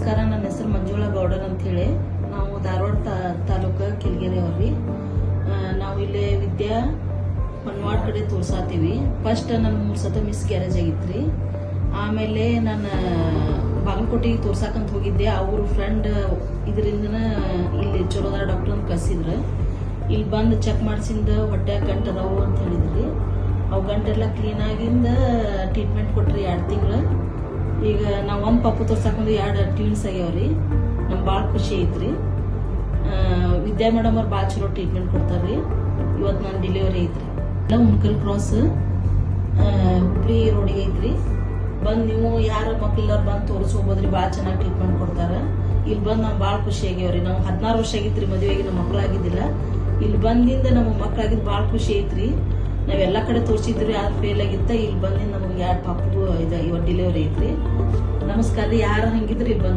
ನಮಸ್ಕಾರ, ನನ್ನ ಹೆಸರು ಮಂಜುಳಾ ಗೌಡರ್ ಅಂತ ಹೇಳಿ. ನಾವು ಧಾರವಾಡ ತಾಲೂಕು ಕಿಲ್ಗೆರೆ ಅವ್ರಿ. ನಾವು ಇಲ್ಲಿ ವಿದ್ಯಾ ಹೊನ್ವಾಡ್ ಕಡೆ ತೋರ್ಸಾತೀವಿ. ಫಸ್ಟ್ ನನ್ನ 3 ಸತ ಮಿಸ್ ಗ್ಯಾರೇಜ್ ಆಗಿತ್ರಿ. ಆಮೇಲೆ ನಾನು ಬಾಗಲಕೋಟೆಗೆ ತೋರ್ಸಾಕಂತ ಹೋಗಿದ್ದೆ. ಅವ್ರ ಫ್ರೆಂಡ್ ಇದರಿಂದ ಇಲ್ಲಿ ಚಲೋದಾರ ಡಾಕ್ಟರ್ ಅಂತ ಕಳ್ಸಿದ್ರು. ಇಲ್ಲಿ ಬಂದು ಚೆಕ್ ಮಾಡಿಸಿಂದ ಹೊಟ್ಟೆ ಗಂಟು ಅದಾವು ಅಂತ ಹೇಳಿದ್ರಿ. ಅವು ಗಂಟೆಲ್ಲ ಕ್ಲೀನ್ ಆಗಿಂದ ಟ್ರೀಟ್ಮೆಂಟ್ ಕೊಟ್ರಿ 2 ತಿಂಗಳು. ಈಗ ನಾವು ಒಂದು ಪಪ್ಪು ತೋರ್ಸಾಕೊಂಡು 2 ಟ್ಯೂನ್ಸ್ ಆಗ್ಯಾವ್ರಿ. ನಮ್ಗೆ ಭಾಳ ಖುಷಿ ಐತ್ರಿ. ವಿದ್ಯಾ ಮೇಡಮ್ ಅವ್ರು ಭಾಳ ಚಲೋ ಟ್ರೀಟ್ಮೆಂಟ್ ಕೊಡ್ತಾರ್ರಿ. ಇವತ್ತು ನನ್ನ ಡೆಲಿವರಿ ಐತ್ರಿ. ಎಲ್ಲ ಉಣ್ಕಲ್ ಕ್ರಾಸ್ ಹುಬ್ಳಿ ರೋಡಿಗೆ ಐತ್ರಿ. ಬಂದು ನೀವು ಯಾರು ಮಕ್ಳಿಲ್ಲವ್ರು ಬಂದು ತೋರಿಸ್ಕೋಬೋದ್ರಿ. ಭಾಳ ಚೆನ್ನಾಗಿ ಟ್ರೀಟ್ಮೆಂಟ್ ಕೊಡ್ತಾರೆ. ಇಲ್ಲಿ ಬಂದು ನಾವು ಭಾಳ ಖುಷಿ ಆಗ್ಯಾವ್ರಿ. ನಾವು 16 ವರ್ಷ ಆಗಿತ್ರಿ ಮದುವೆಗೆ, ನಮ್ಮ ಮಕ್ಕಳಾಗಿದ್ದಿಲ್ಲ. ಇಲ್ಲಿ ಬಂದಿಂದ ನಮ್ಮ ಮಕ್ಕಳಾಗಿದ್ದು ಭಾಳ ಖುಷಿ ಐತ್ರಿ. ನಾವೆಲ್ಲ ಕಡೆ ತೋರಿಸಿದ್ರಿ, ಯಾರು ಫೇಲ್ ಆಗಿತ್ತ. ಇಲ್ಲಿ ಬಂದಿಂದ ನಮಗೆ 2 ಪಾಪು ಇವತ್ತು ಡೆಲಿವರಿ ಐತ್ರಿ. ನಮಸ್ಕಾರ ರೀ. ಯಾರು ಹಂಗಿದ್ರಿ ಇಲ್ಲಿ ಬಂದು